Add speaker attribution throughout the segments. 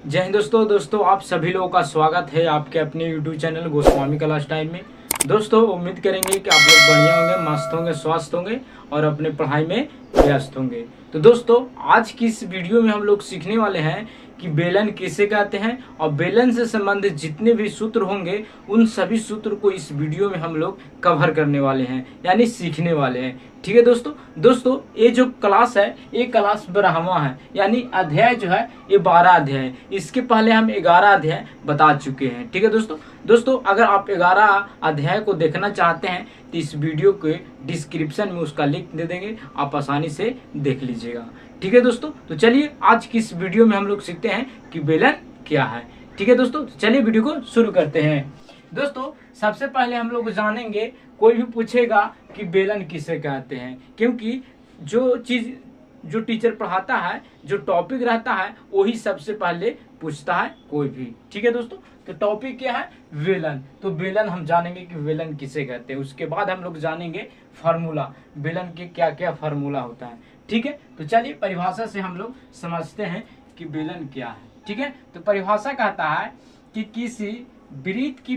Speaker 1: जय हिंद दोस्तों आप सभी लोगों का स्वागत है आपके अपने YouTube channel Goswami class time में। दोस्तों उम्मीद करेंगे कि आप लोग बढ़िया होंगे, मस्त होंगे, स्वस्थ होंगे और अपने पढ़ाई में व्यस्त होंगे। तो दोस्तों आज की इस वीडियो में हम लोग सीखने वाले हैं कि बेलन किसे कहते हैं और बेलन से संबंधित जितने भी सूत्र होंगे उन सभी सूत्र को इस वीडियो में हम लोग कवर करने वाले हैं, यानी सीखने वाले हैं। ठीक है दोस्तों ये जो क्लास है ये क्लास 12वां है, यानी अध्याय जो है ये 12 अध्याय है। इसके पहले हम 11 अध्याय बता चुके हैं। ठीक है दोस्तों अगर आप 11 अध्याय को देखना चाहते हैं तो इस वीडियो के डिस्क्रिप्शन में उसका लिंक दे देंगे, आप आसानी से देख लीजिएगा। ठीक है दोस्तों, तो चलिए आज की इस वीडियो में हम लोग सीखते हैं कि बेलन क्या है। ठीक है दोस्तों, तो चलिए वीडियो को शुरू करते हैं। दोस्तों सबसे पहले हम लोग जानेंगे, कोई भी पूछेगा कि बेलन किसे कहते हैं, क्योंकि जो टीचर पढ़ाता है, जो टॉपिक रहता है वही सबसे पहले पूछता है कोई भी। ठीक है दोस्तों, तो टॉपिक क्या है? बेलन। तो बेलन हम जानेंगे कि बेलन किसे कहते हैं। उसके बाद हम लोग जानेंगे फार्मूला, बेलन के क्या क्या फार्मूला होता है। ठीक है, तो चलिए परिभाषा से हम लोग समझते हैं कि बेलन क्या है। ठीक है, तो परिभाषा कहता है कि किसी वृत्त की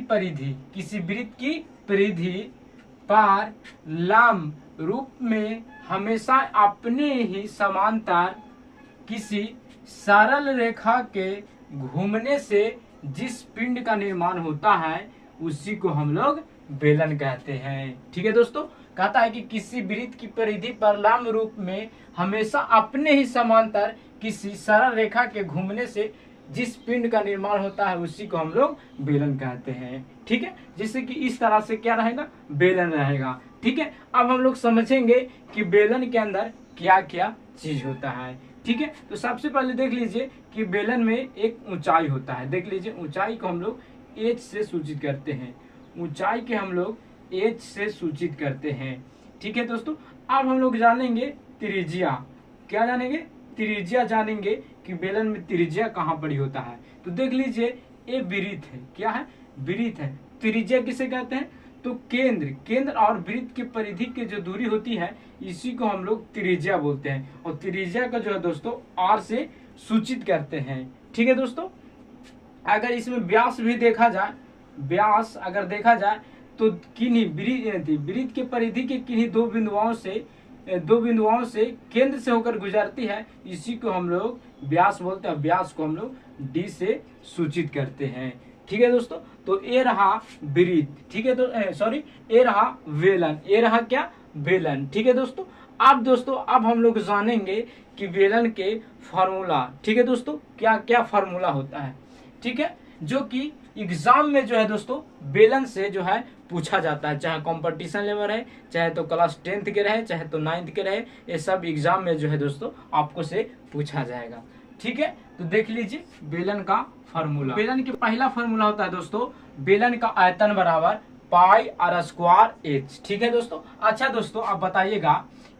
Speaker 1: परिधि पर लंब रूप में हमेशा अपने ही समांतर किसी सरल रेखा के घूमने से जिस पिंड का निर्माण होता है उसी को हम लोग बेलन कहते हैं। ठीक है दोस्तों, कहता है कि किसी वृत्त की परिधि पर लंब रूप में हमेशा अपने ही समांतर किसी सरल रेखा के घूमने से जिस पिंड का निर्माण होता है उसी को हम लोग बेलन कहते हैं। ठीक है, जिससे कि इस तरह से क्या रहेगा? बेलन रहेगा। ठीक है, अब हम लोग समझेंगे कि बेलन के अंदर क्या क्या चीज होता है। ठीक है, तो सबसे पहले देख लीजिए कि बेलन में एक ऊंचाई होता है। देख लीजिए ऊंचाई को हम लोग एच से सूचित करते हैं। ऊंचाई के हम लोग एच से सूचित करते हैं। ठीक है दोस्तों, अब हम लोग जानेंगे त्रिज्या। क्या जानेंगे? त्रिज्या जानेंगे कि बेलन में त्रिज्या कहाँ पड़ी होता है। तो देख लीजिए ये वृत्त है। क्या है? वृत्त है। त्रिज्या किसे कहते हैं? तो केंद्र और वृत्त की परिधि की जो दूरी होती है इसी को हम लोग त्रिज्या बोलते हैं, और त्रिज्या का जो है दोस्तों आर से सूचित करते हैं। ठीक है दोस्तों, अगर इसमें व्यास भी देखा जाए, व्यास अगर देखा जाए तो किन्हीं वृत्त के परिधि के किन्हीं दो बिंदुओं से केंद्र से होकर गुजरती है, इसी को हम लोग व्यास बोलते हैं। व्यास को हम लोग डी से सूचित करते हैं। ठीक है दोस्तों, तो ये रहा वृत्त। ठीक है, तो ये रहा बेलन। ये रहा क्या? बेलन। ठीक है दोस्तों, अब हम लोग जानेंगे कि बेलन के फार्मूला। ठीक है दोस्तों, क्या क्या फार्मूला होता है। ठीक है, जो कि एग्जाम में जो है दोस्तों बेलन से जो है पूछा जाता है, चाहे कंपटीशन लेवल रहे, चाहे तो क्लास 10th के रहे, चाहे तो 9th के रहे, ये सब एग्जाम में जो है दोस्तों आपको से पूछा जाएगा। ठीक है, तो देख लीजिए बेलन का फार्मूला। बेलन के पहला फार्मूला होता है दोस्तों, बेलन का आयतन बराबर पाई आर स्क्वायर एच। ठीक है दोस्तों, अच्छा दोस्तों आप बताइएगा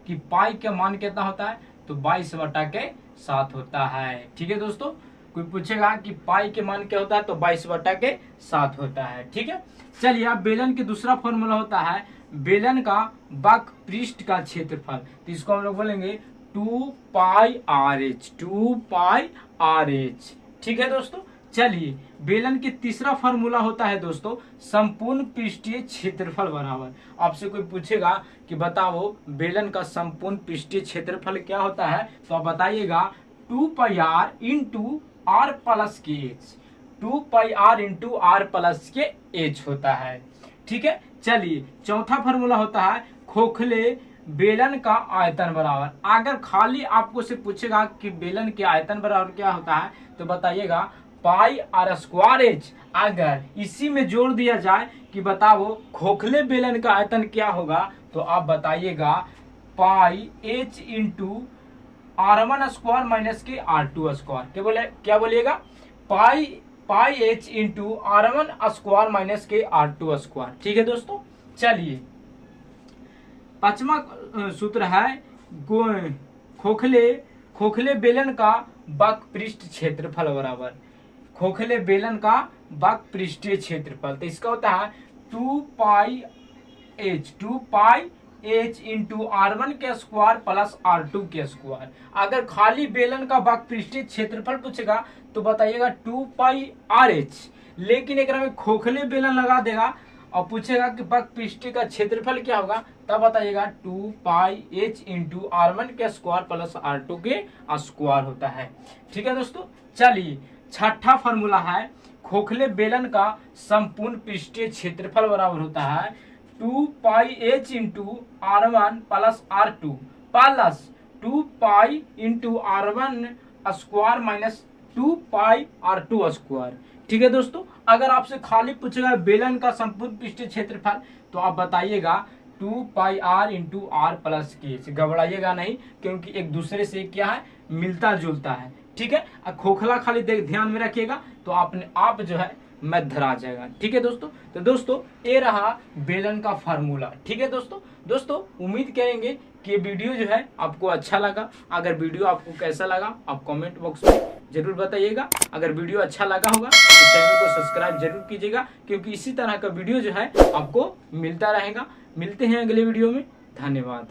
Speaker 1: कि पाई का मान कितना होता है? तो 22/7 होता है। ठीक है दोस्तों, कोई पूछेगा कि पाई के मान क्या होता है? तो 22/7 होता है। ठीक है, चलिए अब बेलन के दूसरा फॉर्मूला होता है बेलन का वक्र पृष्ठ का क्षेत्रफल। तो इसको हम लोग बोलेंगे 2πRh। 2πRh। ठीक है दोस्तों, चलिए बेलन के तीसरा फॉर्मूला होता है दोस्तों संपूर्ण पृष्ठीय क्षेत्रफल बराबर। आपसे कोई पूछेगा कि बताओ बेलन का संपूर्ण पृष्ठीय क्षेत्रफल क्या होता है, तो आप बताइएगा 2πr इंटू आर प्लस के H. 2πr into R plus के एच होता है। ठीक है, चलिए चौथा फॉर्मूला होता है खोखले बेलन का आयतन बराबर। अगर खाली आपको से पूछेगा कि बेलन के आयतन बराबर क्या होता है तो बताइएगा पाई आर स्क्वायर एच। अगर इसी में जोड़ दिया जाए कि बताओ खोखले बेलन का आयतन क्या होगा, तो आप बताइएगा pi H into R1 square minus के R2 स्क्वायर। क्या बोलिएगा? Pi H into R1 square minus के R2 स्क्वायर। ठीक है दोस्तों, चलिए पांचवा सूत्र है खोखले बेलन का वक्र पृष्ठ क्षेत्रफल बराबर। खोखले बेलन का वक्र पृष्ठीय क्षेत्रफल, तो इसका होता है 2π एच इंटू R1 के स्क्वायर प्लस R2 के स्क्वायर। अगर खाली बेलन का वक्र पृष्ठीय क्षेत्रफल पूछेगा तो बताइएगा 2 पाई RH। लेकिन एक में खोखले बेलन लगा देगा और पूछेगा कि वक्र पृष्ठीय का क्षेत्रफल क्या होगा, तब बताइएगा 2 पाई H इंटू R1 के स्क्वायर प्लस R2 के स्क्वायर होता है। ठीक है दोस्तों, चलिए छठा फॉर्मूला है, खोखले बेलन का संपूर्ण पृष्ठीय क्षेत्रफल बराबर होता है 2 पाई H into R1 plus R2 plus 2 pi into R1 square minus 2 पाई R2 स्क्वायर। ठीक है दोस्तों, अगर आपसे खाली पूछेगा बेलन का संपूर्ण पृष्ठीय क्षेत्रफल तो आप बताइएगा 2 पाई R इंटू R प्लस के। घबराइएगा नहीं, क्योंकि एक दूसरे से क्या है, मिलता जुलता है। ठीक है, खोखला खाली ध्यान में रखिएगा तो आपने आप जो है मैथ धरा जाएगा। ठीक है दोस्तों, तो दोस्तों ये रहा बेलन का फार्मूला। ठीक है दोस्तों उम्मीद करेंगे कि वीडियो जो है आपको अच्छा लगा। अगर वीडियो आपको कैसा लगा आप कमेंट बॉक्स में जरूर बताइएगा। अगर वीडियो अच्छा लगा होगा तो चैनल को सब्सक्राइब जरूर कीजिएगा, क्योंकि इसी तरह का वीडियो जो है आपको मिलता रहेगा। मिलते हैं अगले वीडियो में, धन्यवाद।